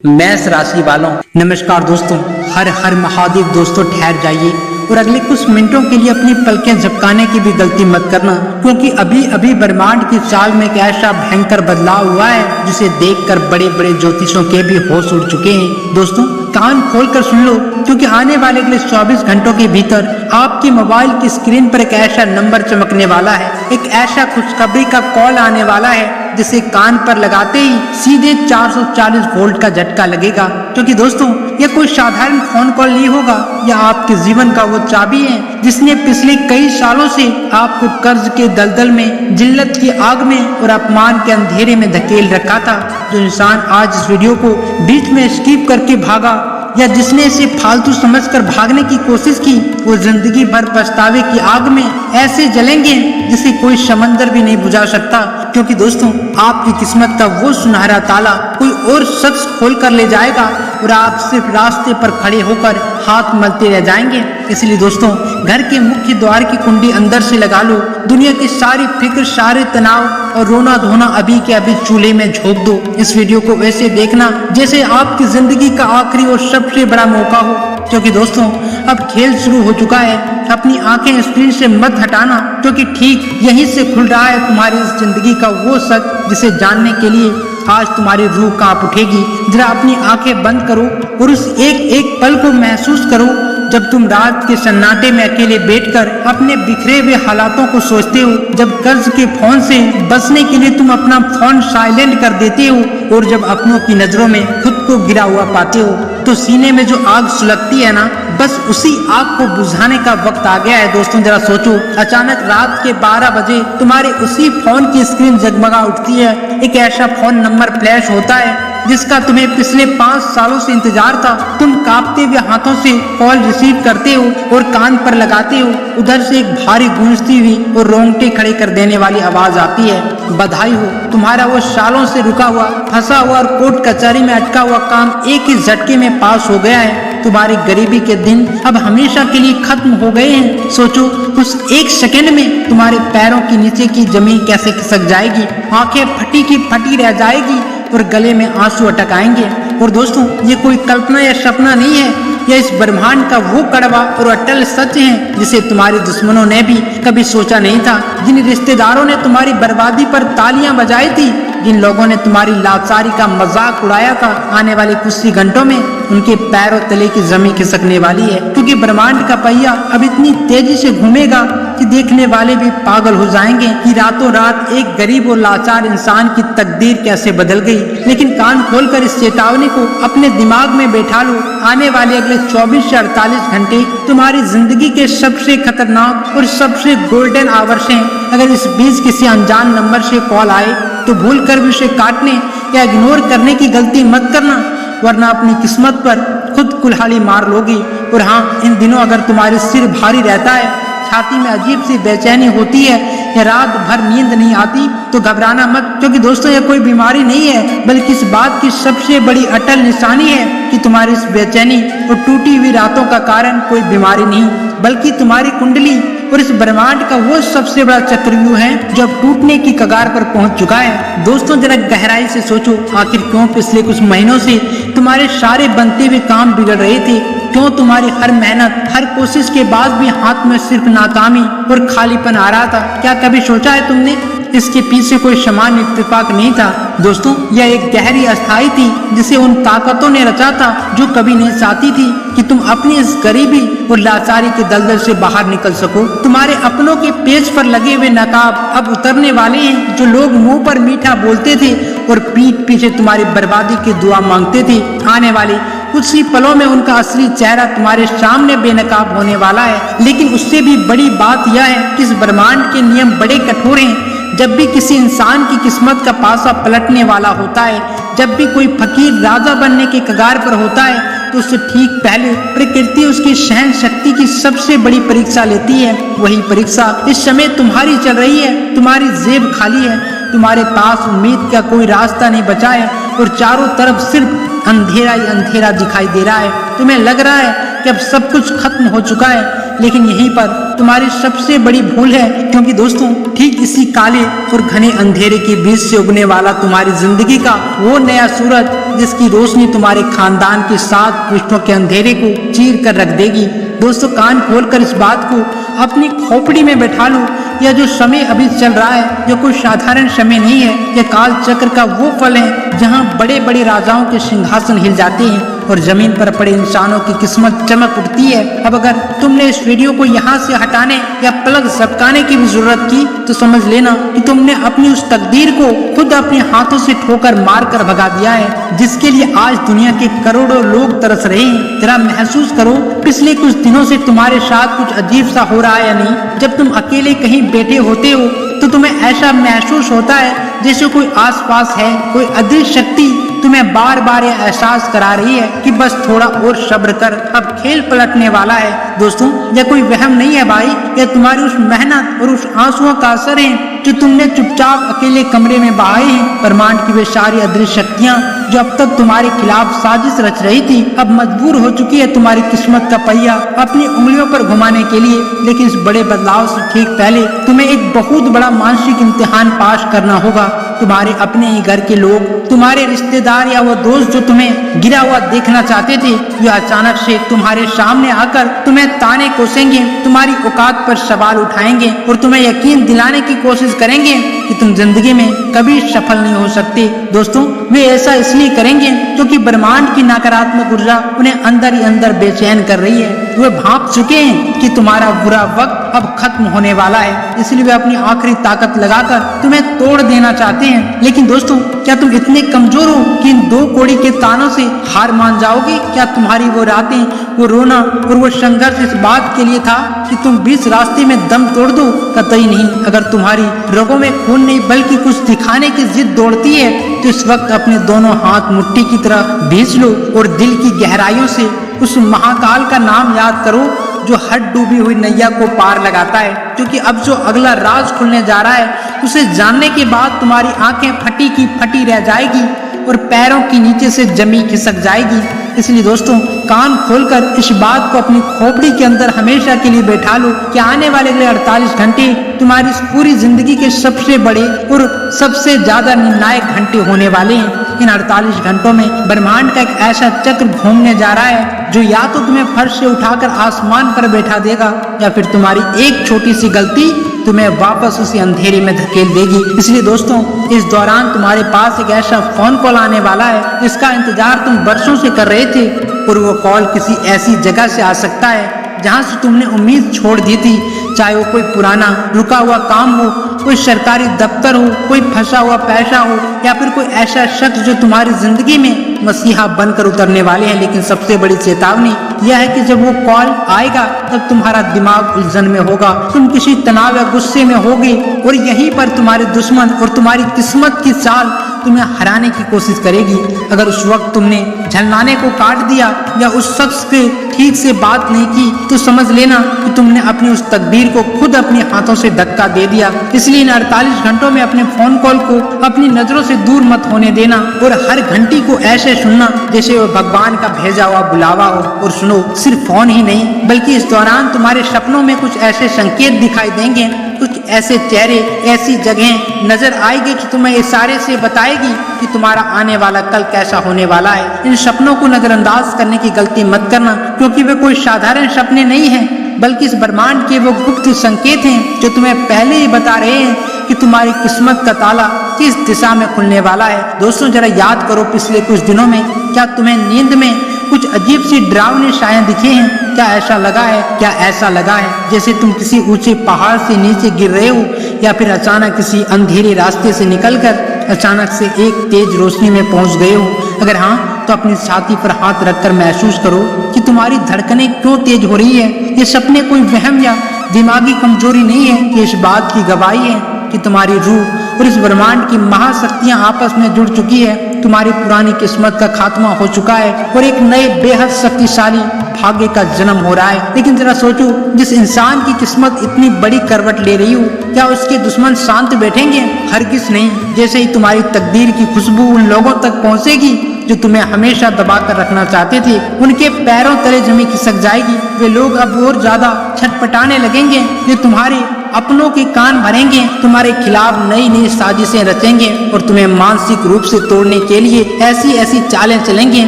मेष राशि वालों नमस्कार दोस्तों। हर हर महादेव दोस्तों, ठहर जाइए और अगले कुछ मिनटों के लिए अपनी पलकें झपकाने की भी गलती मत करना, क्योंकि अभी अभी ब्रह्मांड की चाल में एक ऐसा भयंकर बदलाव हुआ है जिसे देखकर बड़े बड़े ज्योतिषों के भी होश उड़ चुके हैं। दोस्तों कान खोलकर सुन लो, क्योंकि आने वाले अगले 24 घंटों के भीतर आपकी मोबाइल की स्क्रीन पर एक ऐसा नंबर चमकने वाला है, एक ऐसा खुशखबरी का कॉल आने वाला है जिसे कान पर लगाते ही सीधे 440 वोल्ट का झटका लगेगा। क्योंकि दोस्तों यह कोई साधारण फोन कॉल नहीं होगा, यह आपके जीवन का वो चाबी है जिसने पिछले कई सालों से आपको कर्ज के दलदल में, जिल्लत की आग में और अपमान के अंधेरे में धकेल रखा था। जो इंसान आज इस वीडियो को बीच में स्किप करके भागा या जिसने इसे फालतू समझकर भागने की कोशिश की, वो जिंदगी भर पछतावे की आग में ऐसे जलेंगे जिसे कोई समंदर भी नहीं बुझा सकता। क्योंकि दोस्तों आपकी किस्मत का वो सुनहरा ताला कोई और शख्स खोल कर ले जाएगा और आप सिर्फ रास्ते पर खड़े होकर हाथ मलते रह जाएंगे। इसलिए दोस्तों घर के मुख्य द्वार की कुंडी अंदर से लगा लो, दुनिया की सारी फिक्र, सारे तनाव और रोना धोना अभी के अभी चूल्हे में झोंक दो। इस वीडियो को वैसे देखना जैसे आपकी जिंदगी का आखिरी और सबसे बड़ा मौका हो, क्योंकि दोस्तों अब खेल शुरू हो चुका है। अपनी आंखें स्क्रीन से मत हटाना, क्योंकि ठीक यहीं से खुल रहा है तुम्हारी इस जिंदगी का वो सच जिसे जानने के लिए आज तुम्हारी रूह कांप उठेगी। जरा अपनी आंखें बंद करो और उस एक एक पल को महसूस करो जब तुम रात के सन्नाटे में अकेले बैठकर अपने बिखरे हुए हालातों को सोचते हो, जब कर्ज के फोन से बचने के लिए तुम अपना फोन साइलेंट कर देते हो और जब अपनों की नजरों में खुद को गिरा हुआ पाते हो, तो सीने में जो आग सुलगती है ना, बस उसी आग को बुझाने का वक्त आ गया है। दोस्तों जरा सोचो, अचानक रात के 12 बजे तुम्हारे उसी फोन की स्क्रीन जगमगा उठती है। एक ऐसा फोन नंबर फ्लैश होता है जिसका तुम्हें पिछले 5 सालों से इंतजार था। तुम कांपते हुए हाथों से कॉल रिसीव करते हो और कान पर लगाते हो। उधर से एक भारी गूंजती हुई और रोंगटे खड़े कर देने वाली आवाज आती है, बधाई हो, तुम्हारा वो सालों से रुका हुआ, फंसा हुआ और कोर्ट कचहरी में अटका हुआ काम एक ही झटके में पास हो गया है। तुम्हारी गरीबी के दिन अब हमेशा के लिए खत्म हो गए हैं। सोचो उस एक सेकंड में तुम्हारे पैरों के नीचे की जमीन कैसे खिसक जाएगी, आंखें फटी की फटी रह जाएगी और गले में आंसू अटक आएंगे। और दोस्तों ये कोई कल्पना या सपना नहीं है, यह इस ब्रह्मांड का वो कड़वा और अटल सच है जिसे तुम्हारे दुश्मनों ने भी कभी सोचा नहीं था। जिन रिश्तेदारों ने तुम्हारी बर्बादी पर तालियां बजाई थी, जिन लोगों ने तुम्हारी लाचारी का मजाक उड़ाया था, आने वाले कुछ ही घंटों में उनके पैरों तले की जमीन खिसकने वाली है। क्योंकि ब्रह्मांड का पहिया अब इतनी तेजी से घूमेगा कि देखने वाले भी पागल हो जाएंगे कि रातों रात एक गरीब और लाचार इंसान की तकदीर कैसे बदल गई। लेकिन कान खोलकर इस चेतावनी को अपने दिमाग में बैठा लो, आने वाले अगले 24 से 48 घंटे तुम्हारी जिंदगी के सबसे खतरनाक और सबसे गोल्डन आवर्स हैं। अगर इस बीच किसी अनजान नंबर से कॉल आए तो भूल कर भी उसे काटने या इग्नोर करने की गलती मत करना, वरना अपनी किस्मत पर खुद कुल्हाड़ी मार लोगी। और हाँ, इन दिनों अगर तुम्हारे सिर भारी रहता है, छाती में अजीब सी बेचैनी होती है या रात भर नींद नहीं आती, तो घबराना मत, क्योंकि दोस्तों यह कोई बीमारी नहीं है, बल्कि इस बात की सबसे बड़ी अटल निशानी है कि तुम्हारी इस बेचैनी और टूटी हुई रातों का कारण कोई बीमारी नहीं, बल्कि तुम्हारी कुंडली और इस ब्रह्मांड का वो सबसे बड़ा चक्रव्यूह है जो अब टूटने की कगार पर पहुंच चुका है। दोस्तों जरा गहराई से सोचो, आखिर क्यों पिछले कुछ महीनों से तुम्हारे सारे बनते हुए काम बिगड़ रहे थे? क्यों तुम्हारी हर मेहनत, हर कोशिश के बाद भी हाथ में सिर्फ नाकामी और खालीपन आ रहा था? क्या कभी सोचा है तुमने इसके पीछे कोई सामान्य इत्तेफाक नहीं था? दोस्तों यह एक गहरी अस्थाई थी जिसे उन ताकतों ने रचा था जो कभी नहीं चाहती थी कि तुम अपनी इस गरीबी और लाचारी के दलदल से बाहर निकल सको। तुम्हारे अपनों के पेज पर लगे हुए नकाब अब उतरने वाले हैं। जो लोग मुंह पर मीठा बोलते थे और पीठ पीछे तुम्हारी बर्बादी की दुआ मांगते थे, आने वाले कुछ ही पलों में उनका असली चेहरा तुम्हारे सामने बेनकाब होने वाला है। लेकिन उससे भी बड़ी बात यह है कि इस ब्रह्मांड के नियम बड़े कठोर हैं। जब भी किसी इंसान की किस्मत का पासा पलटने वाला होता है, जब भी कोई फकीर राजा बनने के कगार पर होता है, तो उससे ठीक पहले प्रकृति उसकी सहन शक्ति की सबसे बड़ी परीक्षा लेती है। वही परीक्षा इस समय तुम्हारी चल रही है। तुम्हारी जेब खाली है, तुम्हारे पास उम्मीद का कोई रास्ता नहीं बचा है और चारों तरफ सिर्फ अंधेरा ही अंधेरा दिखाई दे रहा है। तुम्हें लग रहा है कि अब सब कुछ खत्म हो चुका है, लेकिन यहीं पर तुम्हारी सबसे बड़ी भूल है, क्योंकि दोस्तों ठीक इसी काले और घने अंधेरे के बीच से उगने वाला तुम्हारी जिंदगी का वो नया सूरज, जिसकी रोशनी तुम्हारे खानदान के 7 पृष्ठों के अंधेरे को चीर कर रख देगी। दोस्तों कान खोलकर इस बात को अपनी खोपड़ी में बैठा लो, यह जो समय अभी चल रहा है, जो कोई साधारण समय नहीं है। यह काल चक्र का वो फल है जहाँ बड़े बड़े राजाओं के सिंहासन हिल जाते हैं और जमीन पर पड़े इंसानों की किस्मत चमक उठती है। अब अगर तुमने इस वीडियो को यहाँ से हटाने या प्लग झपकाने की भी जरूरत की तो समझ लेना कि तुमने अपनी उस तकदीर को खुद अपने हाथों से ठोकर मार कर भगा दिया है, जिसके लिए आज दुनिया के करोड़ों लोग तरस रहे हैं। जरा महसूस करो, पिछले कुछ दिनों से तुम्हारे साथ कुछ अजीब सा हो रहा है या नहीं। जब तुम अकेले कहीं बैठे होते हो तो तुम्हें ऐसा महसूस होता है जैसे कोई आसपास है, कोई अदृश्य शक्ति तुम्हें बार बार यह एहसास करा रही है कि बस थोड़ा और सब्र कर, अब खेल पलटने वाला है। दोस्तों यह कोई वहम नहीं है भाई, यह तुम्हारी उस मेहनत और उस आंसुओं का असर है जो तुमने चुपचाप अकेले कमरे में बहाए हैं। ब्रह्मांड की वे सारी अदृश्य शक्तियाँ जो अब तक तुम्हारे खिलाफ साजिश रच रही थी, अब मजबूर हो चुकी है तुम्हारी किस्मत का पहिया अपनी उंगलियों पर घुमाने के लिए। लेकिन इस बड़े बदलाव से ठीक पहले तुम्हें एक बहुत बड़ा मानसिक इम्तिहान पास करना होगा। तुम्हारे अपने ही घर के लोग, तुम्हारे रिश्तेदार या वो दोस्त जो तुम्हें गिरा हुआ देखना चाहते थे, वे अचानक से तुम्हारे सामने आकर तुम्हें ताने कोसेंगे, तुम्हारी औकात पर सवाल उठाएंगे और तुम्हें यकीन दिलाने की कोशिश करेंगे कि तुम जिंदगी में कभी सफल नहीं हो सकते। दोस्तों वे ऐसा इसलिए करेंगे क्योंकि ब्रह्मांड की नकारात्मक ऊर्जा उन्हें अंदर ही अंदर बेचैन कर रही है। वे भांप चुके हैं कि तुम्हारा बुरा वक्त अब खत्म होने वाला है, इसलिए वे अपनी आखिरी ताकत लगाकर तुम्हें तोड़ देना चाहते हैं। लेकिन दोस्तों क्या तुम इतने कमजोर हो कि इन 2 कौड़ी के तानों से हार मान जाओगे? क्या तुम्हारी वो रातें, वो रोना और वो संघर्ष इस बात के लिए था कि तुम बीच रास्ते में दम तोड़ दो? कतई नहीं। अगर तुम्हारी रगों में खून नहीं बल्कि कुछ दिखाने की जिद दौड़ती है तो इस वक्त अपने दोनों हाथ मुट्ठी की तरह भींच लो और दिल की गहराइयों से उस महाकाल का नाम याद करो जो हर डूबी हुई नैया को पार लगाता है। क्योंकि अब जो अगला राज खुलने जा रहा है उसे जानने के बाद तुम्हारी आंखें फटी की फटी रह जाएगी और पैरों के नीचे से जमीन खिसक जाएगी। इसलिए दोस्तों कान खोलकर इस बात को अपनी खोपड़ी के अंदर हमेशा के लिए बैठा लो कि आने वाले अगले 48 घंटे तुम्हारी पूरी जिंदगी के सबसे बड़े और सबसे ज्यादा निर्णायक घंटे होने वाले हैं। इन 48 घंटों में ब्रह्मांड का एक ऐसा चक्र घूमने जा रहा है जो या तो तुम्हें फर्श से उठाकर आसमान पर बैठा देगा या फिर तुम्हारी एक छोटी सी गलती तुम्हें वापस उसी अंधेरे में धकेल देगी। इसलिए दोस्तों इस दौरान तुम्हारे पास एक ऐसा फोन कॉल आने वाला है जिसका इंतजार तुम बरसों से कर रहे थे, और वो कॉल किसी ऐसी जगह से आ सकता है जहां से तुमने उम्मीद छोड़ दी थी। चाहे वो कोई पुराना रुका हुआ काम हो, कोई सरकारी दफ्तर हो, कोई फंसा हुआ पैसा हो, या फिर कोई ऐसा शख्स जो तुम्हारी जिंदगी में मसीहा बनकर उतरने वाले हैं। लेकिन सबसे बड़ी चेतावनी यह है कि जब वो कॉल आएगा तब तुम्हारा दिमाग उलझन में होगा, तुम किसी तनाव या गुस्से में होगे और यहीं पर तुम्हारे दुश्मन और तुम्हारी किस्मत की चाल तुम्हें हराने की कोशिश करेगी। अगर उस वक्त तुमने झलनाने को काट दिया या उस शख्स के ठीक से बात नहीं की तो समझ लेना कि तुमने अपनी उस तकदीर को खुद अपने हाथों से धक्का दे दिया। इसलिए इन 48 घंटों में अपने फोन कॉल को अपनी नजरों से दूर मत होने देना और हर घंटी को ऐसे सुनना जैसे वो भगवान का भेजा हुआ बुलावा हो। और सुनो, सिर्फ फोन ही नहीं बल्कि इस दौरान तुम्हारे सपनों में कुछ ऐसे संकेत दिखाई देंगे, कुछ ऐसे चेहरे, ऐसी जगह नजर आएगी जो तुम्हें इशारे से बताएगी कि तुम्हारा आने वाला कल कैसा होने वाला है। इन सपनों को नजरअंदाज करने की गलती मत करना, क्योंकि वे कोई साधारण सपने नहीं हैं, बल्कि इस ब्रह्मांड के वो गुप्त संकेत हैं जो तुम्हें पहले ही बता रहे हैं कि तुम्हारी किस्मत का ताला किस दिशा में खुलने वाला है। दोस्तों जरा याद करो, पिछले कुछ दिनों में क्या तुम्हें नींद में कुछ अजीब सी डरावनी छाया दिखे हैं? क्या ऐसा लगा है जैसे तुम किसी ऊंचे पहाड़ से नीचे गिर रहे हो, या फिर अचानक किसी अंधेरे रास्ते से निकलकर अचानक से एक तेज रोशनी में पहुंच गए हो? अगर हाँ तो अपनी छाती पर हाथ रखकर महसूस करो कि तुम्हारी धड़कनें क्यों तेज हो रही है। ये सपने कोई वहम या दिमागी कमजोरी नहीं है, ये इस बात की गवाही है कि तुम्हारी रूह और इस ब्रह्मांड की महाशक्तियां आपस में जुड़ चुकी है। तुम्हारी पुरानी किस्मत का खात्मा हो चुका है और एक नए बेहद शक्तिशाली भाग्य का जन्म हो रहा है। लेकिन जरा सोचो, जिस इंसान की किस्मत इतनी बड़ी करवट ले रही हो, क्या उसके दुश्मन शांत बैठेंगे? हरगिज नहीं। जैसे ही तुम्हारी तकदीर की खुशबू उन लोगों तक पहुंचेगी जो तुम्हें हमेशा दबा कर रखना चाहते थे, उनके पैरों तले जमीन खिसक जाएगी। वे लोग अब और ज्यादा छटपटाने लगेंगे, जो तुम्हारे अपनों के कान भरेंगे, तुम्हारे खिलाफ नई नई साजिशें रचेंगे और तुम्हें मानसिक रूप से तोड़ने के लिए ऐसी ऐसी चालें चलेंगे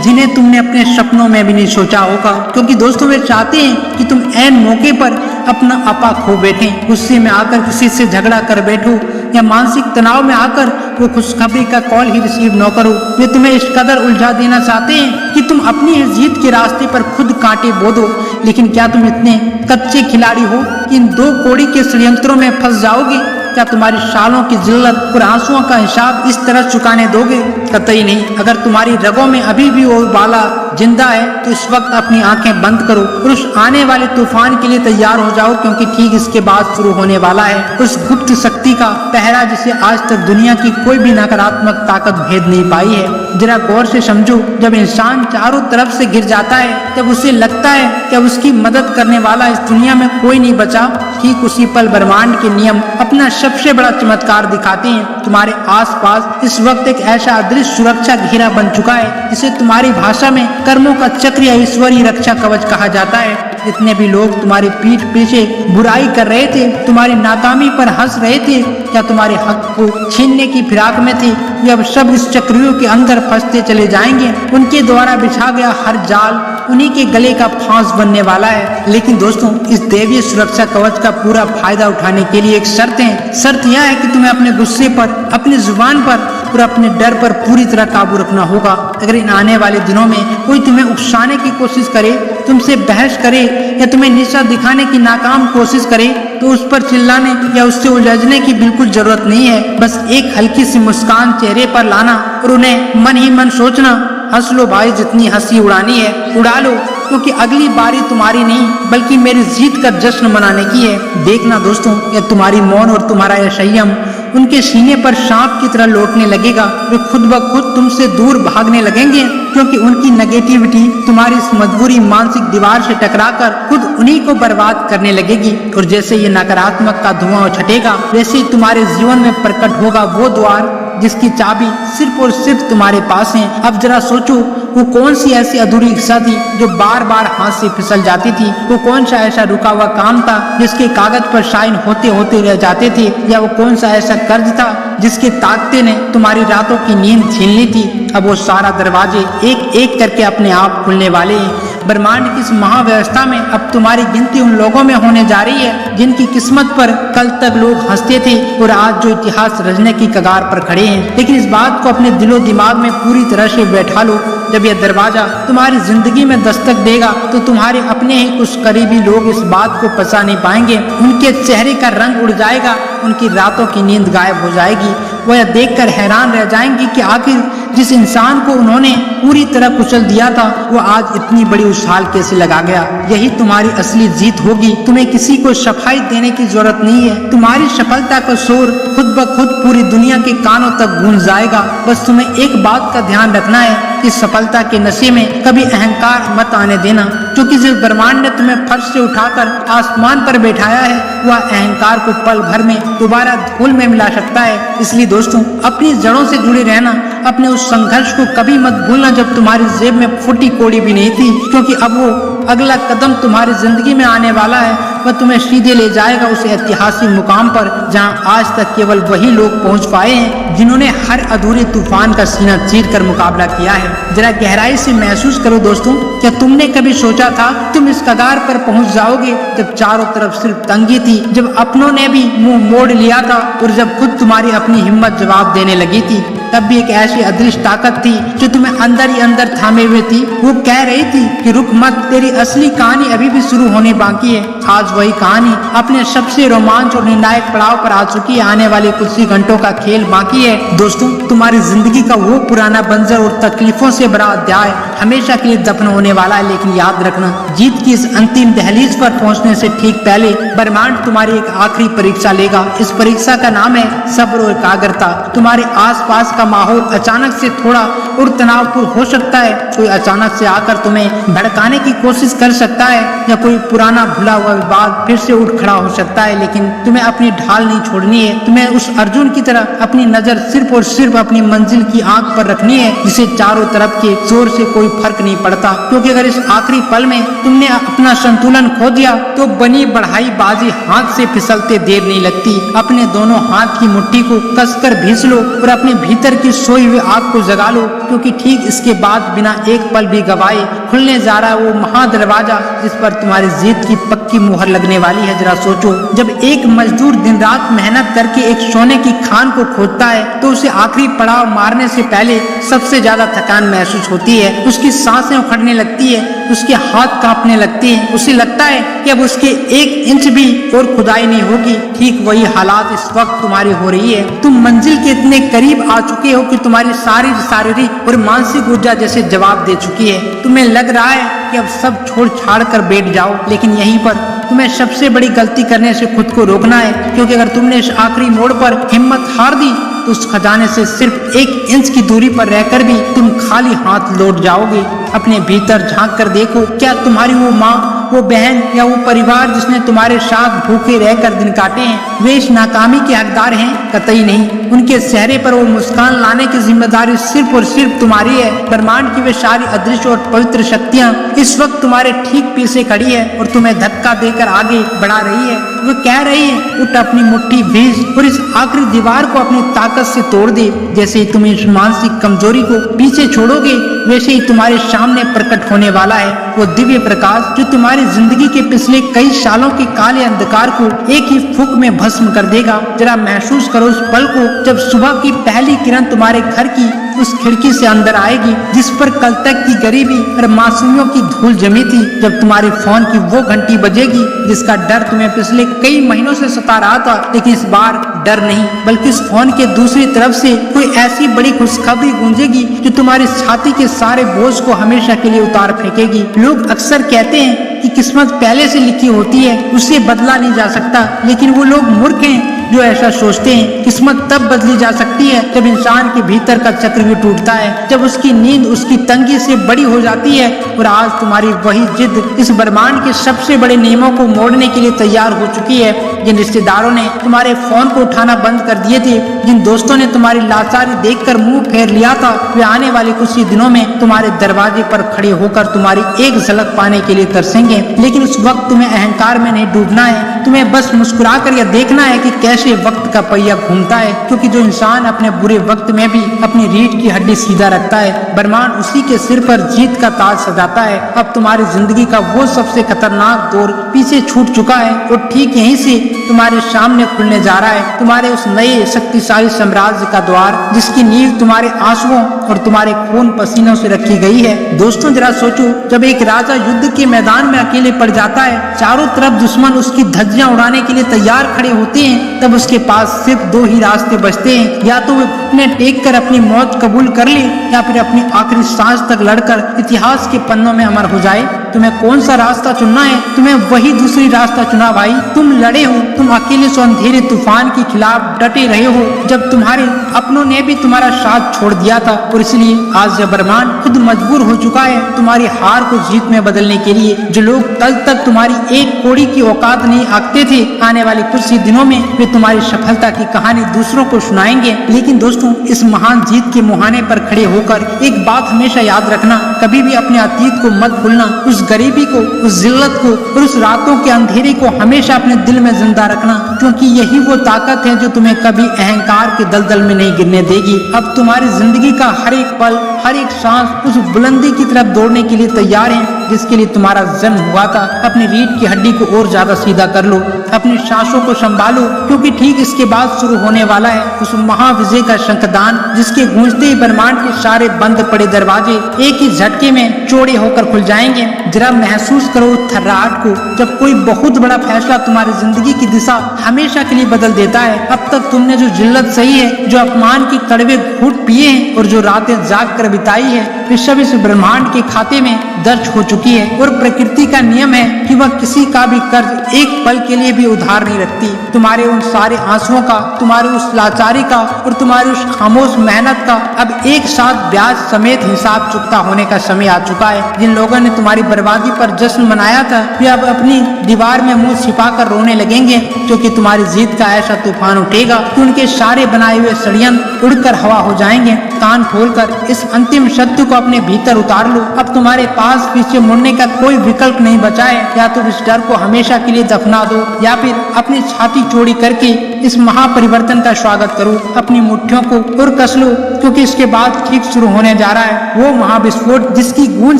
जिन्हें तुमने अपने सपनों में भी नहीं सोचा होगा। क्योंकि दोस्तों वे चाहते हैं कि तुम ऐन मौके पर अपना आपा खो बैठे, गुस्से में आकर किसी से झगड़ा कर बैठो या मानसिक तनाव में आकर वो खुशखबरी का कॉल ही रिसीव न करो। वे तुम्हें इस कदर उलझा देना चाहते हैं कि तुम अपनी जीत के रास्ते पर खुद कांटे बो दो। लेकिन क्या तुम इतने कच्चे खिलाड़ी हो कि इन दो कौड़ी के षड्यंत्रों में फंस जाओगे? क्या तुम्हारी सालों की जिल्लत और आंसुओं का हिसाब इस तरह चुकाने दोगे? कतई नहीं। अगर तुम्हारी रगों में अभी भी वो बाला जिंदा है तो इस वक्त अपनी आंखें बंद करो और उस आने वाले तूफान के लिए तैयार हो जाओ, क्योंकि ठीक इसके बाद शुरू होने वाला है उस गुप्त शक्ति का पहरा जिसे आज तक दुनिया की कोई भी नकारात्मक ताकत भेद नहीं पाई है। जरा गौर से समझो, जब इंसान चारों तरफ से गिर जाता है तब उसे लगता है कि उसकी मदद करने वाला इस दुनिया में कोई नहीं बचा। ठीक उसी पल ब्रह्मांड के नियम अपना सबसे बड़ा चमत्कार दिखाते हैं। तुम्हारे आसपास इस वक्त एक ऐसा अदृश्य सुरक्षा घेरा बन चुका है जिसे तुम्हारी भाषा में कर्मों का चक्र या ईश्वरीय रक्षा कवच कहा जाता है। जितने भी लोग तुम्हारी पीठ पीछे बुराई कर रहे थे, तुम्हारी नाकामी पर हंस रहे थे या तुम्हारे हक को छीनने की फिराक में थे, वे अब सब इस चक्रव्यूह के अंदर फंसते चले जाएंगे। उनके द्वारा बिछा गया हर जाल उन्हीं के गले का फांस बनने वाला है। लेकिन दोस्तों, इस दैवीय सुरक्षा कवच का पूरा फायदा उठाने के लिए एक शर्त है। शर्त यह है कि तुम्हें अपने गुस्से पर, अपनी जुबान पर और अपने डर पर पूरी तरह काबू रखना होगा। अगर इन आने वाले दिनों में कोई तुम्हें उकसाने की कोशिश करे, तुमसे बहस करे या तुम्हें निशा दिखाने की नाकाम कोशिश करे, तो उस पर चिल्लाने या उससे उलझने की बिल्कुल जरूरत नहीं है। बस एक हल्की सी मुस्कान चेहरे पर लाना और उन्हें मन ही मन सोचना, हंस लो भाई, जितनी हंसी उड़ानी है उड़ा लो, क्योंकि अगली बारी तुम्हारी नहीं बल्कि मेरी जीत का जश्न मनाने की है। देखना दोस्तों, यह तुम्हारी मौन और तुम्हारा यह संयम उनके सीने पर सांप की तरह लौटने लगेगा। वे खुद ब खुद तुमसे दूर भागने लगेंगे, क्योंकि उनकी नेगेटिविटी तुम्हारी इस मजबूरी मानसिक दीवार से टकराकर खुद उन्हीं को बर्बाद करने लगेगी। और जैसे ये नकारात्मक का धुआं छटेगा, वैसे ही तुम्हारे जीवन में प्रकट होगा वो द्वार जिसकी चाबी सिर्फ और सिर्फ तुम्हारे पास है। अब जरा सोचो, वो कौन सी ऐसी अधूरी इच्छा थी जो बार बार हाथ से फिसल जाती थी? वो कौन सा ऐसा रुका हुआ काम था जिसके कागज पर साइन होते होते रह जाते थे? या वो कौन सा ऐसा कर्ज था जिसके ताकते ने तुम्हारी रातों की नींद छीन ली थी? अब वो सारा दरवाजे एक एक करके अपने आप खुलने वाले हैं। ब्रह्मांड की इस महाव्यवस्था में अब तुम्हारी गिनती उन लोगों में होने जा रही है जिनकी किस्मत पर कल तक लोग हंसते थे और आज जो इतिहास रचने की कगार पर खड़े हैं। लेकिन इस बात को अपने दिलो दिमाग में पूरी तरह से बैठा लो, जब यह दरवाजा तुम्हारी जिंदगी में दस्तक देगा तो तुम्हारे अपने ही कुछ करीबी लोग इस बात को पचा नहीं पाएंगे। उनके चेहरे का रंग उड़ जाएगा, उनकी रातों की नींद गायब हो जाएगी। वह यह देखकर हैरान रह जाएंगे कि आखिर जिस इंसान को उन्होंने पूरी तरह कुचल दिया था वो आज इतनी बड़ी उछाल कैसे लगा गया। यही तुम्हारी असली जीत होगी। तुम्हें किसी को सफाई देने की जरूरत नहीं है। तुम्हारी सफलता का शोर खुद ब खुद पूरी दुनिया के कानों तक गूंज जाएगा। बस तुम्हें एक बात का ध्यान रखना है कि सफलता के नशे में कभी अहंकार मत आने देना, क्योंकि जिस ब्रह्मांड ने तुम्हें फर्श से उठाकर आसमान पर बैठाया है वह अहंकार को पल भर में दोबारा धूल में मिला सकता है। इसलिए दोस्तों, अपनी जड़ों से जुड़े रहना, अपने उस संघर्ष को कभी मत भूलना जब तुम्हारी जेब में फूटी कोड़ी भी नहीं थी, क्योंकि अब वो अगला कदम तुम्हारी जिंदगी में आने वाला है। वह तुम्हें सीधे ले जाएगा उस ऐतिहासिक मुकाम पर जहां आज तक केवल वही लोग पहुंच पाए हैं जिन्होंने हर अधूरे तूफान का सीना चीर कर मुकाबला किया है। जरा गहराई से महसूस करो दोस्तों, क्या तुमने कभी सोचा था तुम इस कगार पर पहुंच जाओगे जब चारों तरफ सिर्फ तंगी थी, जब अपनों ने भी मुंह मोड़ लिया था और जब खुद तुम्हारी अपनी हिम्मत जवाब देने लगी थी? तब भी एक ऐसी अदृश्य ताकत थी जो तुम्हें अंदर ही अंदर थामे हुए थी। वो कह रही थी कि रुक मत, तेरी असली कहानी अभी भी शुरू होने बाकी है। आज वही कहानी अपने सबसे रोमांच और निर्णायक पड़ाव पर आ चुकी है। आने वाले कुछ ही घंटों का खेल बाकी है दोस्तों। तुम्हारी जिंदगी का वो पुराना बंजर और तकलीफों से भरा अध्याय हमेशा के लिए दफन होने वाला है। लेकिन याद रखना, जीत की इस अंतिम दहलीज पर पहुंचने से ठीक पहले ब्रह्मांड तुम्हारी एक आखिरी परीक्षा लेगा। इस परीक्षा का नाम है सब्र और एकाग्रता। तुम्हारे आसपास का आपका माहौल अचानक से थोड़ा और तनावपूर्ण हो सकता है। कोई अचानक से आकर तुम्हें भड़काने की कोशिश कर सकता है या कोई पुराना भुला हुआ विवाद फिर से उठ खड़ा हो सकता है, लेकिन तुम्हें अपनी ढाल नहीं छोड़नी है। तुम्हें उस अर्जुन की तरह अपनी नजर सिर्फ और सिर्फ अपनी मंजिल की आंख पर रखनी है, जिसे चारों तरफ के जोर से कोई फर्क नहीं पड़ता। क्योंकि अगर इस आखिरी पल में तुमने अपना संतुलन खो दिया तो बनी बढ़ाई बाजी हाथ से फिसलते देर नहीं लगती। अपने दोनों हाथ की मुट्ठी को कसकर भींच लो और अपने भीतर की सोई हुई आग को जगा लो, क्योंकि ठीक इसके बाद बिना एक पल भी गवाए खुलने जा रहा है वो महादरवाजा जिस पर तुम्हारी जीत की पक्की मुहर लगने वाली है। जरा सोचो, जब एक मजदूर दिन रात मेहनत करके एक सोने की खान को खोदता है तो उसे आखिरी पड़ाव मारने से पहले सबसे ज्यादा थकान महसूस होती है। उसकी सांसें उखड़ने लगती है, उसके हाथ कांपने लगते हैं, उसे लगता है कि अब उसके 1 इंच भी और खुदाई नहीं होगी। ठीक वही हालात इस वक्त तुम्हारी हो रही है। तुम मंजिल के इतने करीब आ चुके हो कि तुम्हारी सारी शारीरिक और मानसिक ऊर्जा जैसे जवाब दे चुकी है। तुम्हें लग रहा है कि अब सब छोड़ छाड़ कर बैठ जाओ, लेकिन यहीं पर तुम्हें सबसे बड़ी गलती करने से खुद को रोकना है। क्योंकि अगर तुमने इस आखिरी मोड़ पर हिम्मत हार दी तो उस खजाने से सिर्फ 1 इंच की दूरी पर रहकर भी तुम खाली हाथ लौट जाओगे। अपने भीतर झांक कर देखो, क्या तुम्हारी वो माँ, वो बहन या वो परिवार जिसने तुम्हारे साथ भूखे रहकर दिन काटे हैं, वे इस नाकामी के हकदार हैं? कतई नहीं। उनके चेहरे पर वो मुस्कान लाने की जिम्मेदारी सिर्फ और सिर्फ तुम्हारी है। ब्रह्मांड की वे सारी अदृश्य और पवित्र शक्तियाँ इस वक्त तुम्हारे ठीक पीछे खड़ी है और तुम्हें धक्का देकर आगे बढ़ा रही है। वो कह रही है, उठ, अपनी मुट्ठी भींच और इस आखिरी दीवार को अपनी ताकत से तोड़ दे। जैसे ही तुम इस मानसिक कमजोरी को पीछे छोड़ोगे वैसे ही तुम्हारे सामने प्रकट होने वाला है वो दिव्य प्रकाश जो तुम्हारी जिंदगी के पिछले कई सालों के काले अंधकार को एक ही फूंक में भस्म कर देगा। जरा महसूस करो उस पल को जब सुबह की पहली किरण तुम्हारे घर की उस खिड़की से अंदर आएगी जिस पर कल तक की गरीबी और मासूमियों की धूल जमी थी। जब तुम्हारे फोन की वो घंटी बजेगी जिसका डर तुम्हें पिछले कई महीनों से सता रहा था, लेकिन इस बार डर नहीं बल्कि इस फोन के दूसरी तरफ से कोई ऐसी बड़ी खुशखबरी गूंजेगी जो तुम्हारी छाती के सारे बोझ को हमेशा के लिए उतार फेंकेगी। लोग अक्सर कहते हैं कि किस्मत पहले से लिखी होती है, उसे बदला नहीं जा सकता, लेकिन वो लोग मूर्ख हैं जो ऐसा सोचते हैं। किस्मत तब बदली जा सकती है जब इंसान के भीतर का चक्रव्यूह टूटता है, जब उसकी नींद उसकी तंगी से बड़ी हो जाती है। और आज तुम्हारी वही जिद इस ब्रह्मांड के सबसे बड़े नियमों को मोड़ने के लिए तैयार हो चुकी है। जिन रिश्तेदारों ने तुम्हारे फोन को उठाना बंद कर दिए थे, जिन दोस्तों ने तुम्हारी लाचारी देखकर मुंह फेर लिया था, वे आने वाले कुछ ही दिनों में तुम्हारे दरवाजे पर खड़े होकर तुम्हारी एक झलक पाने के लिए तरसेंगे। लेकिन उस वक्त तुम्हें अहंकार में नहीं डूबना है, तुम्हें बस मुस्कुरा कर यह देखना है कि कैसे वक्त का पहिया घूमता है। क्योंकि जो इंसान अपने बुरे वक्त में भी अपनी रीढ़ की हड्डी सीधा रखता है, ब्रह्मांड उसी के सिर पर जीत का ताज सजाता है। अब तुम्हारी जिंदगी का वो सबसे खतरनाक दौर पीछे छूट चुका है और ठीक यहीं से तुम्हारे सामने खुलने जा रहा है तुम्हारे उस नए शक्तिशाली साम्राज्य का द्वार जिसकी नींव तुम्हारे आंसुओं और तुम्हारे खून पसीनों से रखी गई है। दोस्तों, जरा सोचो, जब एक राजा युद्ध के मैदान में अकेले पड़ जाता है, चारों तरफ दुश्मन उसकी धज्जियां उड़ाने के लिए तैयार खड़े होते हैं, तब उसके पास सिर्फ 2 ही रास्ते बचते हैं। या तो वो घुटने टेक कर अपनी मौत कबूल कर ले या फिर अपनी आखिरी सांस तक लड़कर इतिहास के पन्नों में अमर हो जाए। तुम्हें कौन सा रास्ता चुनना है? तुम्हें वही दूसरी रास्ता चुना भाई। तुम लड़े हो, तुम अकेले सो अंधेरे तूफान के खिलाफ डटे रहे हो जब तुम्हारे अपनों ने भी तुम्हारा साथ छोड़ दिया था। और इसलिए आज जब ब्रह्मांड खुद मजबूर हो चुका है तुम्हारी हार को जीत में बदलने के लिए, जो लोग कल तक तुम्हारी एक कौड़ी की औकात नहीं आंकते थे, आने वाले कुछ ही दिनों में वे तुम्हारी सफलता की कहानी दूसरों को सुनाएंगे। लेकिन दोस्तों, इस महान जीत के मुहाने पर खड़े होकर एक बात हमेशा याद रखना, कभी भी अपने अतीत को मत भूलना। उस गरीबी को, उस जिल्लत को और उस रातों के अंधेरे को हमेशा अपने दिल में जिंदा रखना, क्योंकि यही वो ताकत है जो तुम्हें कभी अहंकार के दलदल में नहीं गिरने देगी। अब तुम्हारी जिंदगी का हर एक पल, हर एक सांस उस बुलंदी की तरफ दौड़ने के लिए तैयार है जिसके लिए तुम्हारा जन्म हुआ था। अपनी रीढ़ की हड्डी को और ज्यादा सीधा कर लो, अपनी सांसों को संभालो, क्योंकि ठीक इसके बाद शुरू होने वाला है उस महाविजय का शंखदान जिसके गूंजते ही ब्रह्मांड के सारे बंद पड़े दरवाजे एक ही झटके में चौड़े होकर खुल जाएंगे। जरा महसूस करो उस थर्राहट को जब कोई बहुत बड़ा फैसला तुम्हारी जिंदगी की दिशा हमेशा के लिए बदल देता है। अब तक तुमने जो जिल्लत सही है, जो अपमान की कड़वे घूंट पिए हैं और जो रातें जाग कर बिताई है, वे सब इस ब्रह्मांड के खाते में दर्ज हो चुकी है। और प्रकृति का नियम है कि वह किसी का भी कर्ज एक पल के लिए भी उधार नहीं रखती। तुम्हारे उन सारे आंसुओं का, तुम्हारी उस लाचारी का और तुम्हारी उस खामोश मेहनत का अब एक साथ ब्याज समेत हिसाब चुकता होने का समय आ चुका है। जिन लोगों ने तुम्हारी बर्बादी पर जश्न मनाया था, वे अब अपनी दीवार में मुंह छिपाकर रोने लगेंगे, क्योंकि तुम्हारी जीत का ऐसा तूफान उठेगा कि उनके सारे बनाए हुए षड्यंत्र उड़कर हवा हो जाएंगे। कान खोलकर इस अंतिम सत्य को अपने भीतर उतार लो। अब तुम्हारे पास पीछे मुड़ने का कोई विकल्प नहीं बचा है। या तो इस डर को हमेशा के लिए दफना दो, या फिर अपनी छाती चौड़ी करके इस महापरिवर्तन का स्वागत करो। अपनी मुट्ठियों को और कस लो, क्योंकि इसके बाद ठीक शुरू होने जा रहा है वो महाविस्फोट, जिसकी गूंज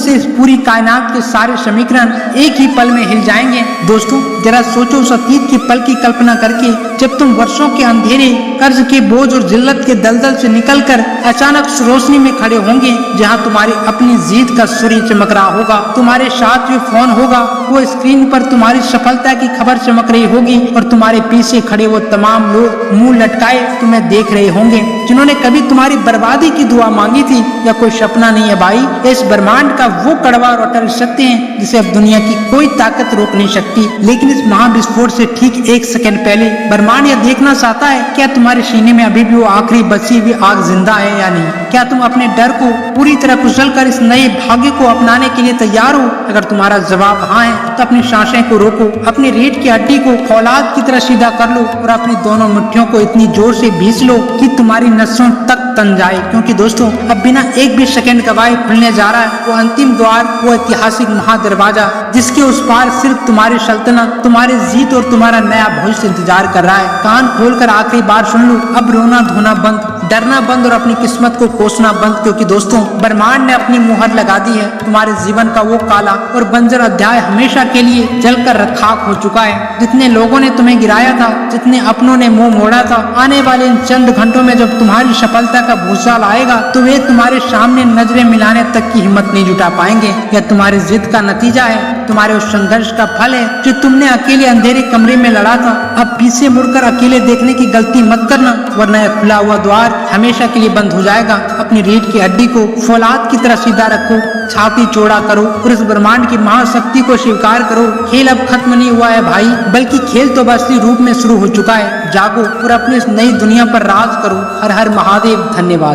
से इस पूरी कायनात के सारे समीकरण एक ही पल में हिल जाएंगे। दोस्तों, जरा सोचो उस अतीत के पल की कल्पना करके, जब तुम वर्षों के अंधेरे, कर्ज के बोझ और जिल्लत के दलदल से निकलकर अचानक रोशनी में खड़े होंगे, जहां तुम्हारी अपनी जीत का सूर्य चमक रहा होगा। तुम्हारे साथ जो फोन होगा, वो स्क्रीन पर तुम्हारी सफलता की खबर चमक रही होगी, और तुम्हारे पीछे खड़े वो तमाम लोग मुंह लटकाए तुम्हें देख रहे होंगे, जिन्होंने कभी तुम्हारी बर्बादी की दुआ मांगी थी। या कोई सपना नहीं है भाई, इस ब्रह्मांड का वो कड़वा और अटल सत्य है जिसे अब दुनिया की कोई ताकत रोक नहीं सकती। लेकिन इस महाविस्फोट से ठीक एक सेकंड पहले ब्रह्मांड यह देखना चाहता है, क्या तुम्हारे सीने में अभी भी वो आखिरी बची हुई आग जिंदा है या नहीं। क्या तुम अपने डर को पूरी तरह कुचलकर इस नए भाग्य को अपनाने के लिए तैयार हो? अगर तुम्हारा जवाब हाँ है, तो अपनी सांसें को रोको, अपनी रीढ़ की हड्डी को फौलाद की तरह सीधा कर लो, और अपनी दोनों मुट्ठियों को इतनी जोर से भींच लो कि तुम्हारी नसों तक तन जाए। क्योंकि दोस्तों, अब बिना एक भी सेकंड गवाए खुलने जा रहा है वो अंतिम द्वार, वो ऐतिहासिक महादरवाजा, जिसके उस पार सिर्फ तुम्हारी सल्तनत, तुम्हारी जीत और तुम्हारा नया भविष्य इंतजार कर रहा है। कान खोलकर आखिरी बार सुन लो, अब रोना धोना बंद, डरना बंद और अपनी किस्मत को कोसना बंद। क्योंकि दोस्तों, ब्रह्मांड ने अपनी मुहर लगा दी है। तुम्हारे जीवन का वो काला और बंजर अध्याय हमेशा के लिए जलकर खाक हो चुका है। जितने लोगों ने तुम्हें गिराया था, जितने अपनों ने मुंह मोड़ा था, आने वाले इन चंद घंटों में जब तुम्हारी सफलता का भूसाल आएगा, तो वे तुम्हारे सामने नजरें मिलाने तक की हिम्मत नहीं जुटा पाएंगे। यह तुम्हारी जिद का नतीजा है, तुम्हारे उस संघर्ष का फल है जो तुमने अकेले अंधेरे कमरे में लड़ा था। अब पीछे मुड़कर अकेले देखने की गलती मत करना, वरना यह खुला हुआ द्वार हमेशा के लिए बंद हो जाएगा। अपनी रीढ़ की हड्डी को फौलाद की तरह सीधा रखो, छाती चौड़ा करो और इस ब्रह्मांड की महाशक्ति को स्वीकार करो। खेल अब खत्म नहीं हुआ है भाई, बल्कि खेल तो असली रूप में शुरू हो चुका है। जागो और अपनी इस नई दुनिया पर राज करो। हर हर महादेव। धन्यवाद।